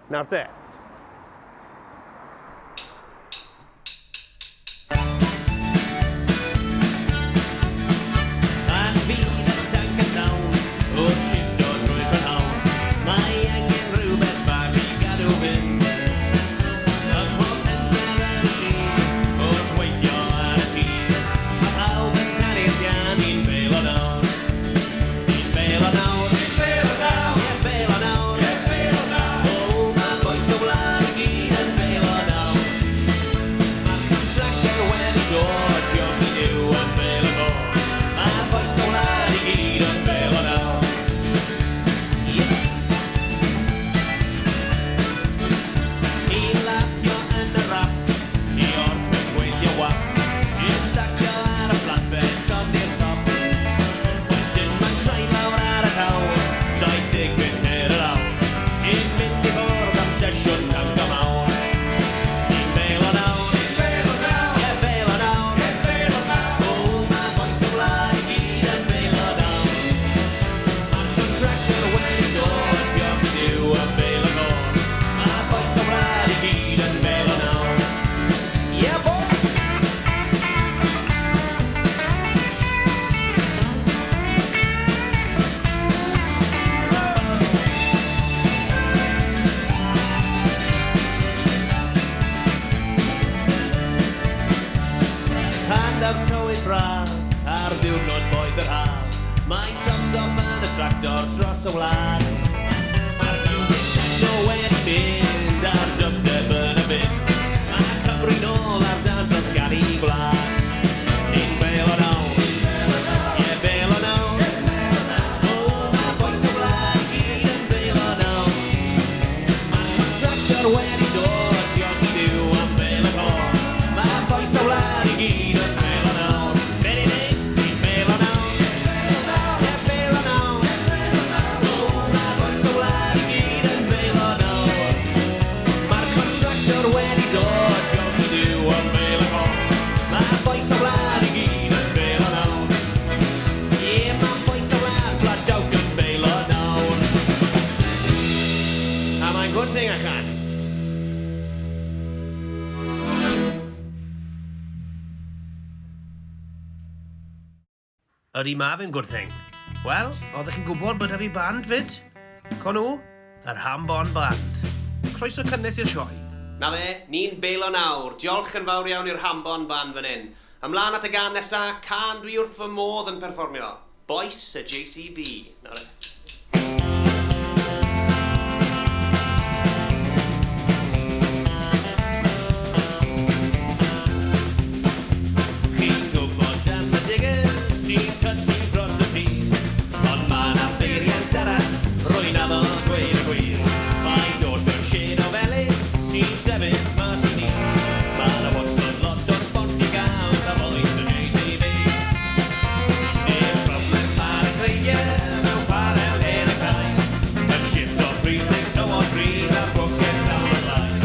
Nawr de. Ydy ma fi'n good thing. Wel, oeddech chi'n gwybod bod fi band fyd? Con nhw, yr Hambon Band. Croeso cynnes i'r sioe. Na fe, ni'n beilo nawr. Diolch yn fawr iawn i'r Hambon Band fan hyn. Ymlaen at y gan nesa, can dwi wrth fy modd yn perfformio. Boes y JCB. Na fe. Sy'n tyllu dros y tîm, ond ma' na beiriant arall, rwy'n addo dweud y gwir. Mae'n dod mewn shed o felyn, sy'n sefyll mas i ni. Ma' na wastad lot o sport i gael, a boes y JCB. Nid problem ar y cleiau, mewn chwarel hen y cae. Yn shift o bryd neu tywod bryd a'r bwced lawn y blaen.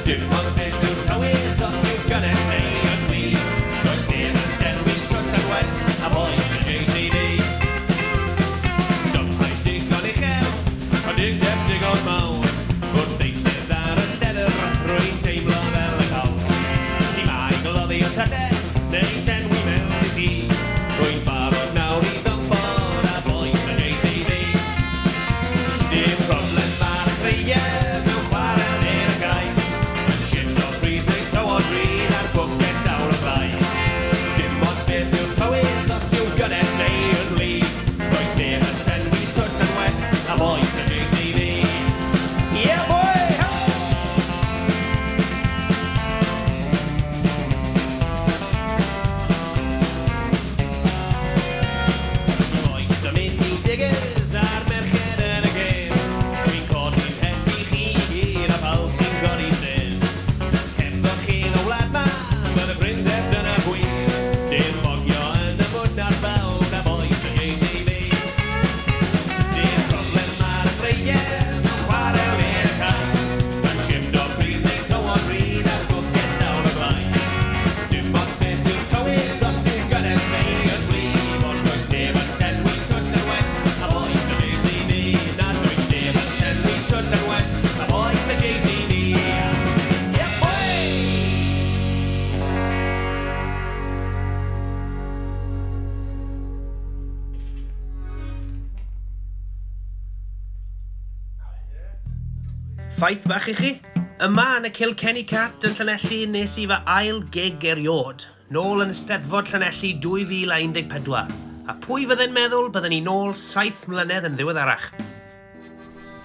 Dim ond beth yw'r tywydd, os yw gynnes neu yn wir. Does neb yn enwi twll yn well, a boes y JCB. Dyma'i digon i chew, a dig-deb digon mawr. Wrth eistedd ar y lledr, rwy'n teimlo fel y cawr. Si mai gloddi o tyllau, neu llenwi mewn i fi. Rwy'n barod nawr i ddompod, a boes y JCB. Dim problem ar y cleiau, mewn chwarel neu'r y gae. Yn shift o Ffaith bach I chi. Yma yn y Kilkenny Cat yn Llanelli nes I fy ail gig eriod, nôl yn y Steddfod Llanelli 2014. A pwy fydde'n meddwl bydden ni nôl 7 mlynedd yn ddiweddarach.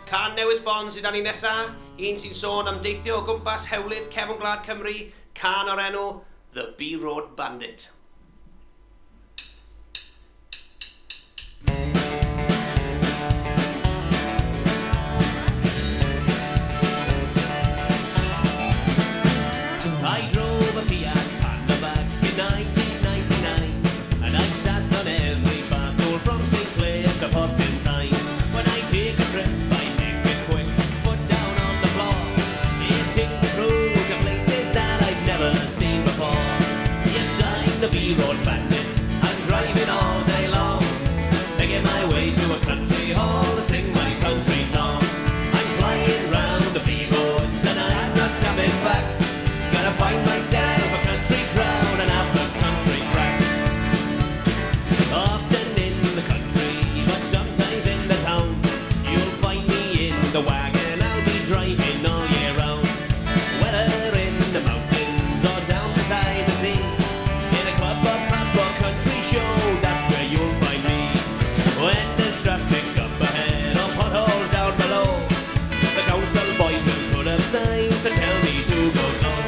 Can newydd bond sydd â ni nesa, un sy'n sôn am deithio o gwmpas hewlydd Cefn Gwlad Cymru, can o'r enw The B-Road Bandit. I drove a Fiat Panda back in 1999, and I've sat on every fast roll from St. Clair's to Porcupine. When I take a trip, I make it quick, foot down on the floor. It takes me through to places that I've never seen before. Yes, I'm the B-Road Bandit, I'm driving all day long, making my way to a country hall to sing my country songs. I'm flying round the B-Roads and I'm not coming back. Gotta find myself a country crowd and have the country crack. Often in the country, but sometimes in the town, you'll find me in the wagon, I'll be driving all year round. Whether in the mountains or down beside the sea, in a club or pub or country show, that's where you'll find me. When there's traffic up ahead or potholes down below, the council boys will put up signs to tell me to go slow.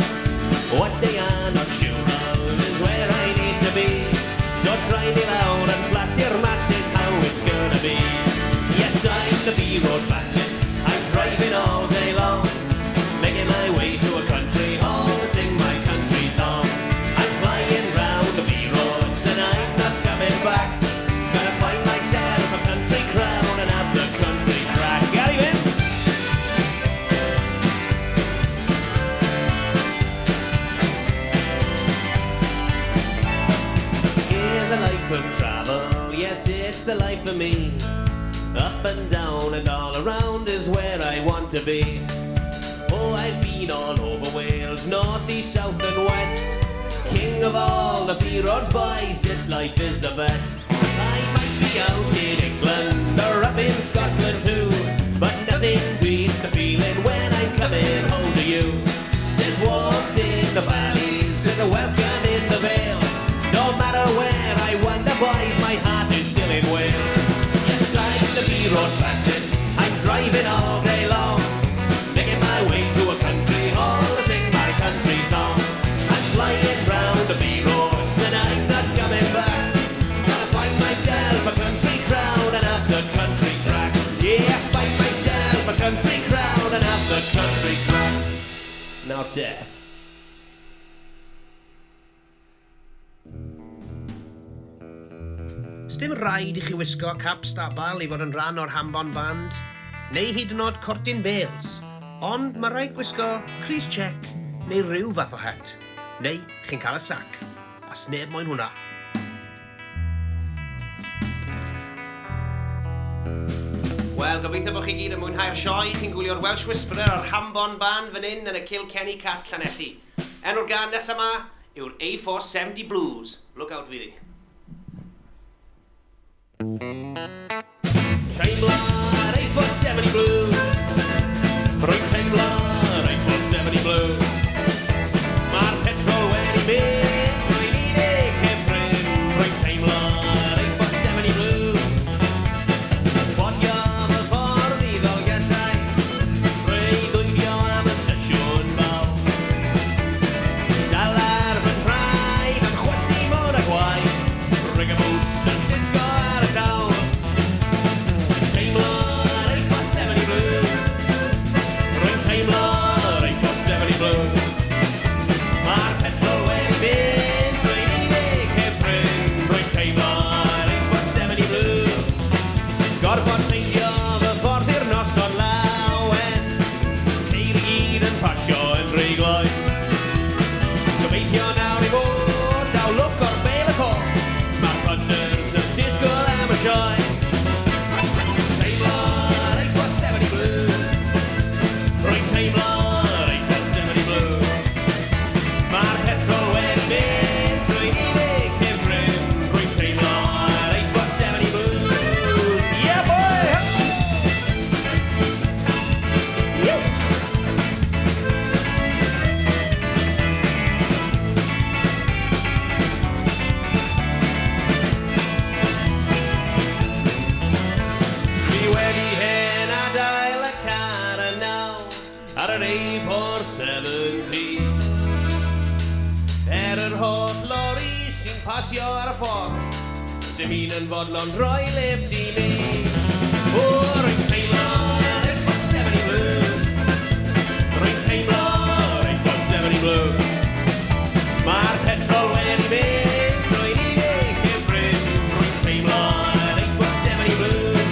What they are not sure of is where I need to be, so try me loud and flat, dear Matt, is how it's gonna be. Yes, I'm the B-Road Bandit, I'm driving all day long, making my way to a country hall to sing my country songs. I'm flying round the B-Roads and I'm not coming back. Gotta find myself a country crowd and have the country crack. Got him in? Here's a life of travel, yes, it's the life of me. Up and down and all around is where I want to be. Oh, I've been all over Wales, north, east, south and west. King of all the B-Roads boys, this life is the best. I might be out in England or up in Scotland too, but nothing beats the feeling when I'm coming home to you. There's warmth in the valleys, there's a welcome in the vale. No matter where I wander, boys, my heart is still in Wales. Yes, I'm the B-Road Bandit, I'm driving all day long, making my way to a country hall to sing my country song. I'm flying round the B-Roads and I'm not coming back. Gotta find myself a country crowd and have the country crack. Yeah, find myself a country crowd and have the country crack. Now there. Sdim rhaid I chi wisgo cap stabal I fod yn rhan o'r Hambon Band, neu hyd yn oed cortyn bales, ond mae rhaid gwisgo Cris check neu rhyw fath o het, neu chi'n cael y sac, a sneb moyn hwnna. Wel, gobeithio bod chi gyd yn mwynhau'r sioe, chi'n gwylio'r Welsh Whisperer o'r Hambon Band fan hyn yn y Kilkenny Cat Llanelli. Enw'r gan nesaf yma yw'r A470 Blues. Look out fydd I. Teimlad A470 Blues, rwy'n teimlad A470 Blues. Mae'r petrol wedi mynd trwy'n unig hefryn, rwy'n teimlad A470 Blues. Ffonio fy ffordd I ddolgennau, breuddwyddio am y sesiwn bal. Dal ar fy nhraed yn chwysu mor a gwaith, rig y boots yn llusgo ar y cawl. Teimlad A470 Blues, rwy'n teimlad A470. Yr holl lori sy'n pasio ar y ffordd, dim un yn fodlon rhoi lip i mi. Rwy'n teimlo yr 870 blues. Rwy'n teimlo yr 870 blues. Mae'r petrol wedi mynd trwy'n unig hyfryd. Rwy'n teimlo yr 870 blues.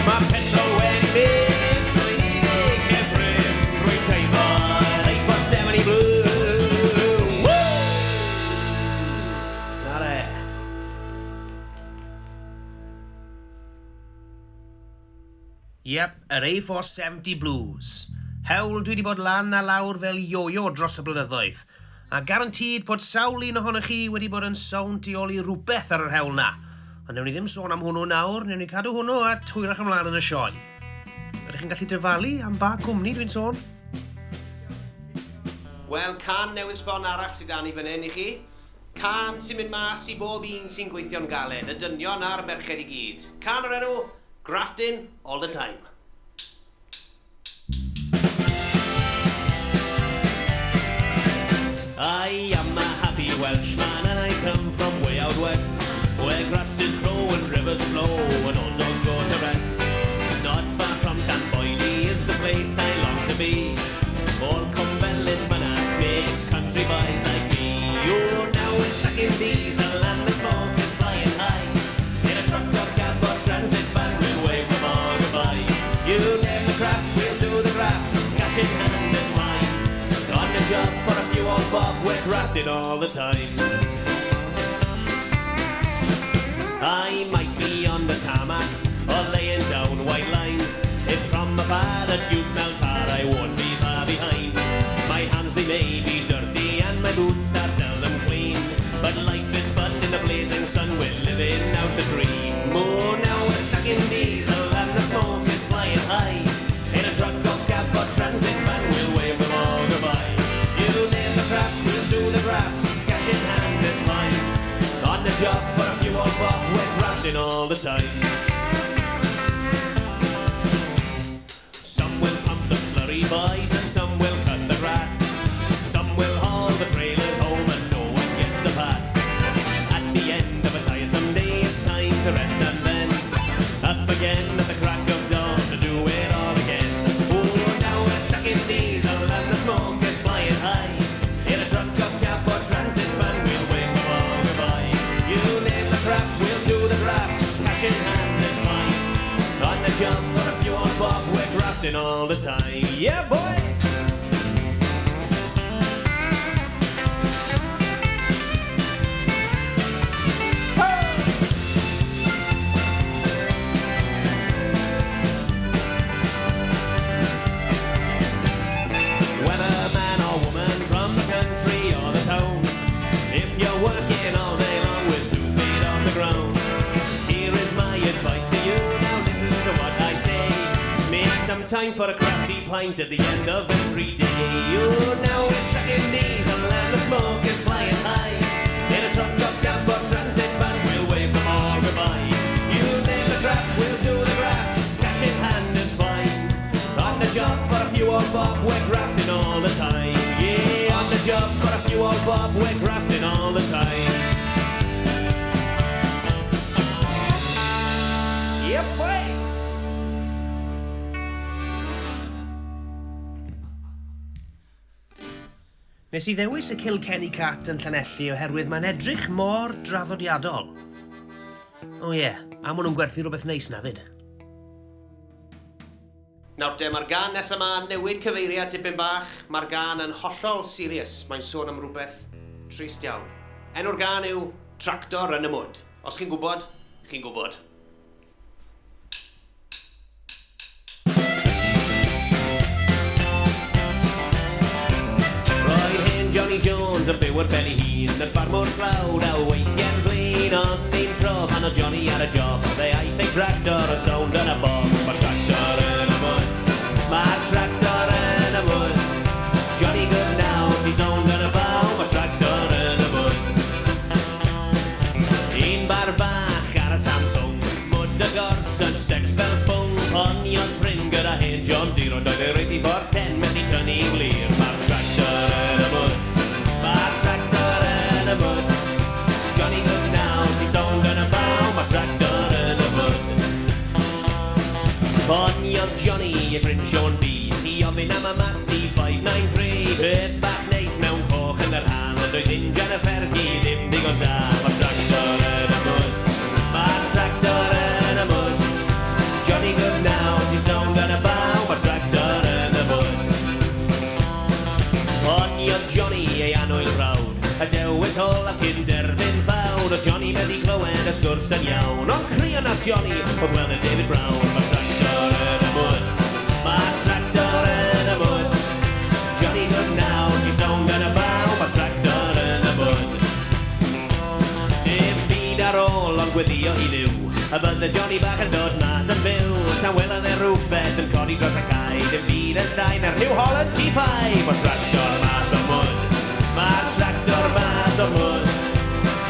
Mae'r petrol wedi mynd trwy'n unig hyfryd. Rwy'n teimlo yr 870 blues. Yep, yr A470 Blues. Hewl dwi wedi bod lan a lawr fel yo-yo dros y blynyddoedd. A garantid bod sawl un ohonych chi wedi bod yn sownd tu ôl i rhywbeth ar yr hewl na. Ond newn ni ddim sôn am hwnnw nawr, newn ni cadw hwnnw a twyrach ymlaen yn y sioe. Ydych chi'n gallu dyfalu am ba cwmni dwi'n sôn? Wel, can newydd sbon arall sydd dan i fan hyn i chi. Can sy'n mynd mas i bob un sy'n gweithio'n galed, y dynion a'r merched i gyd. Can o'r enw, grafting all the time. I am a happy Welshman and I come from way out west, where grasses grow and rivers flow and all dogs go to rest. Not far from Llanelli is the place I long to be. All Cumberland Manach makes country boys like me. You're now in second diesel and the smoke is flying high. In a truck or cab or transit van we'll wave them all goodbye. You name the craft, we'll do the graft, cash in hand is mine. On the job for a few old bob, we're grafting all the time. I might be on the tarmac or laying down white lines. If from afar that you smell tar, I won't be far behind. My hands they may be dirty and my boots are seldom clean, but life is fun in the blazing sun, we're living out the dream. Oh, now we're sucking diesel and the smoke is flying high. In a truck or cab or transit van, we'll wave them all goodbye. You name the craft, we'll do the graft, cash in hand is mine. On the job for a few old bob, we're grafting all the time. Some will pump the slurry boys and some will cut the grass. Some will haul the trailers home and no one gets the pass. At the end of a tiresome day, it's time to rest and then up again at the crack of dawn to do it all again. Oh, now we're sucking diesel and the smoke is flying high. In a truck or cab or transit van, we'll wave them all goodbye. You name the craft, we'll do the graft, cash in hand is mine. On the job for a few old bob, we're grafting all the time. Yeah, boy! Working all day long with 2 feet on the ground. Here is my advice to you, now listen to what I say. Make some time for a crafty pint at the end of every day. You're now sucking diesel and the smoke is flying high. In a truck or cab or transit van, we'll wave them all goodbye. You name the craft, we'll do the graft, cash in hand is fine. On the job for a few old bob, we're grafting all the time. Yeah, on the job for a few old bob, we're grafting all the time. Yep, boy! Nes I ddewis y Kilkenny Cat yn Llanelli oherwydd mae'n edrych mor draddodiadol. O ie, a maen nhw'n gwerthu rhywbeth neis na fyd. Nawr de, mae'r gan nes yma newid cyfeiriad dipyn bach. Mae'r gan yn hollol serious. Mae'n sôn am rhywbeth trist iawn. Enw'r gan yw Tractor yn y Mwd. Os chi'n gwybod, chi'n gwybod. Roedd hen Johnny Jones yn byw ar ben ei hun yn ffarmwr tlawd a weithie'n flin, ond un tro pan o Johnny ar y job fe aeth ei tractor yn sownd yn y bob. Mae'r tractor yn y mwyn, mae'r tractor yn y mwyn. Johnny good now, di sownd yn y baw, mae'r tractor yn y mwyn. Un bar bach ar y Samsung, mwd y gors yn stecs fel sbwng, honiodd ffrind gyda hen John Deere, ond oedd ei reit i ffordd top 10 methu tynnu glir. Mae'r tractor yn y mwd. Mae'r tractor yn y mwd. Johnny good now, ti sownd yn y baw. Mae'r tractor yn y mwd. Bonio Johnny ei ffrind Sean B. Ni ofyn am y Maesyfed 93. Beth bach neis mewn coch yn yr han. Ond doedd injan y ffergi ddim digon da. Mae'r tractor yn y mwd. Mae'r tractor yn y mwd. Johnny good now, ti sownd yn y baw. Mae'r tractor yn y mwd. Bonio Johnny ei anwyl brawd. Y dewis hol ac yn derbyn fawd. O Johnny meddi glywed y sgwrs yn iawn. Ond crion ar Johnny o gweld y David Brown. Mae'r tractor yn y mwd. Mae'r tractor yn y mwd. Johnny good now, ti sownd yn y baw. Mae'r tractor yn y mwd. Dim byd ar ôl ond gweddio i ddiw. A bydde Johnny bach yn dod mas yn byw. Tan welodd e rhywbeth yn codi dros y cae. Dim byd yn llai na'r New Holland T5. Mae'r tractor mas o'r mwd. Mae'r tractor mas o'r mwd.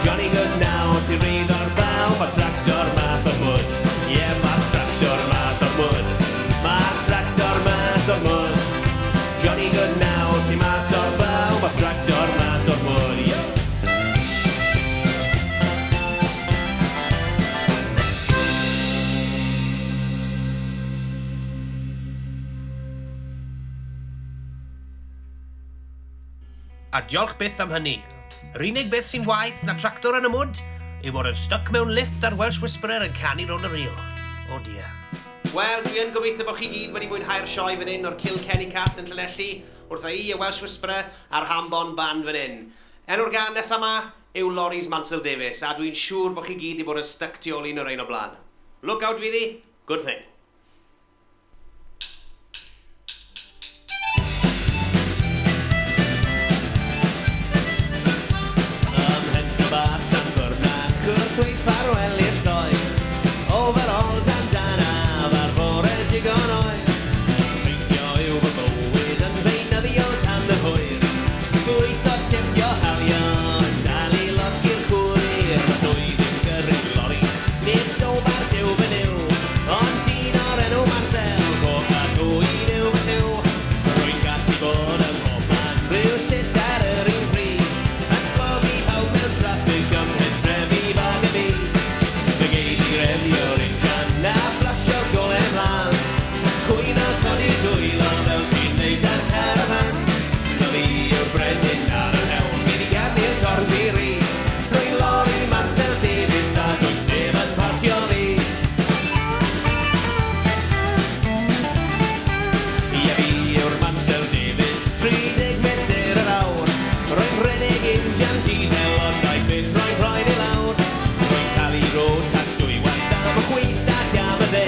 Johnny good now, ti rydd o'r baw. Mae'r tractor mas o'r mwd. Yeah, mae'r tractor mas o'r mwd. Mae'r tractor mas o'r mwd. Johnny good now, ti mas o'r baw. Mae'r tractor mas o'r mwd. Yeah. A diolch byth am hynny. Yr unig beth sy'n waith na tractor yn y mwd yw bod yn stuck mewn lift ar Welsh Whisperer yn canu rownd y rîl. O dia. Wel, dwi yn gobeithio bod chi gyd wedi mwynhau'r sioe fan hyn o'r Kilkenny Cat yn Llanelli wrtha i y Welsh Whisperer a'r Hambon band fan hyn. Enw'r gan nesaf yma yw Lorries Mansell Davies a dwi'n siŵr bod chi gyd wedi bod yn stuck tu ôl un o'r ein o blaen. Look out fyddi, good thing. Gweud ffarwel i'r lloi. Overalls amdana fa'r fore digon oer. Treithio yw fy bywyd yn feunyddiol tan y hwyr. Gweithio tipio halio, dal i losgi'r cwyr. Mae swydd yn gyrru lorries, nid snowbar diw fy niw. Ond dyn o'r enw Mansell, goch a gwyd yw fy niw. Rwy'n gallu bod ym mhob man, rhywsut ar yr un pryd. Yn slofi pawb mewn traffig ym Pentrefi bag y fi. Fe geid i grefio'r injan a flasio golau mlaen. Cwyn a codi dwylo fel ti'n neud yn carafan. Na fi yw'r brenin ar y hewn, gyd i gadlu'r corbiri. Rwy'n Lorry Mansell Davies a does neb yn pasio fi. Ie fi yw'r Mansell Davies, 30 metr yr awr. Rwy'n rhedeg injan diesel ond rhaid byth rwy'n rhaid i lawr. Rwy'n talu road tax dwy waith am y gweith ac am y dde.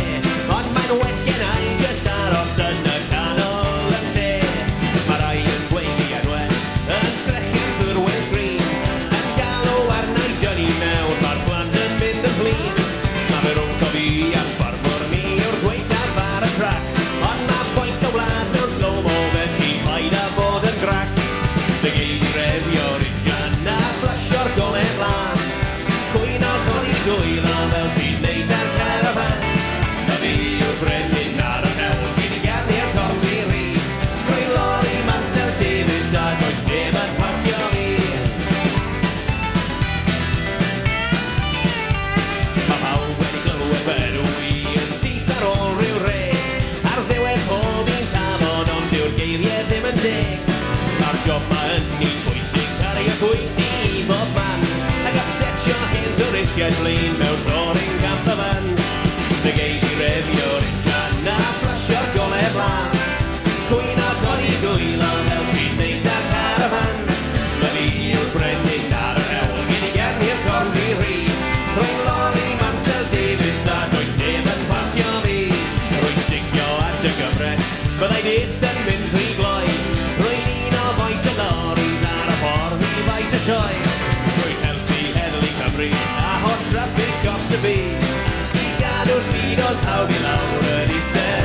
Ond mae'n well gen I just aros yn y canol yn lle. Mae rai yn gweiddi enwau yn sgrechi'n trwy'r windscreen. Yn galw arna i dynnu mewn, mae'r plant yn mynd yn flin. Mae fe rhwng cofi a'r ffarmwr ni yw'r gweith ar bar y trac. Ond mae boes o wlad mewn slow-mo felly paid a bod yn grac. Fe geid i refio'r injan a flasio'r golau mlaen. Cwyn o codi dwylo fel ti'n neud ar carafan. Na fi yw'r brenin ar y hewl, gyd i gadlu'r corbiri. Rwy'n Lorry Mansell Davies a does neb yn pasio fi. Mae pawb wedi glywed fenw i yn syth ar ôl rhyw re. Ar ddiwedd pob un tafod ond yw'r geiriau ddim yn deg. Mae'r job ma yn un bwysig, caru y gweith i bob man. Ac upsetio hen touristiaid blin mewn touring campavans. Fe geid i refio'r injan a flasio'r golau mlaen. Cwyn o codi dwylo fel ti'n neud ar carafan. Na fi yw'r brenin ar y hewl, gyd i gadlu'r corbiri. Rwy'n Lorry Mansell Davies a does neb yn pasio fi. Rwy'n sticio at y gyfred, byddai byth yn mynd rhy gloi. Rwy'n un o boes y lorries ar y ffordd i faes y sioe. Rwy'n helpu heddlu Cymru a hot traffic cops y fi. I gadw speedos pawb i lawr yn isel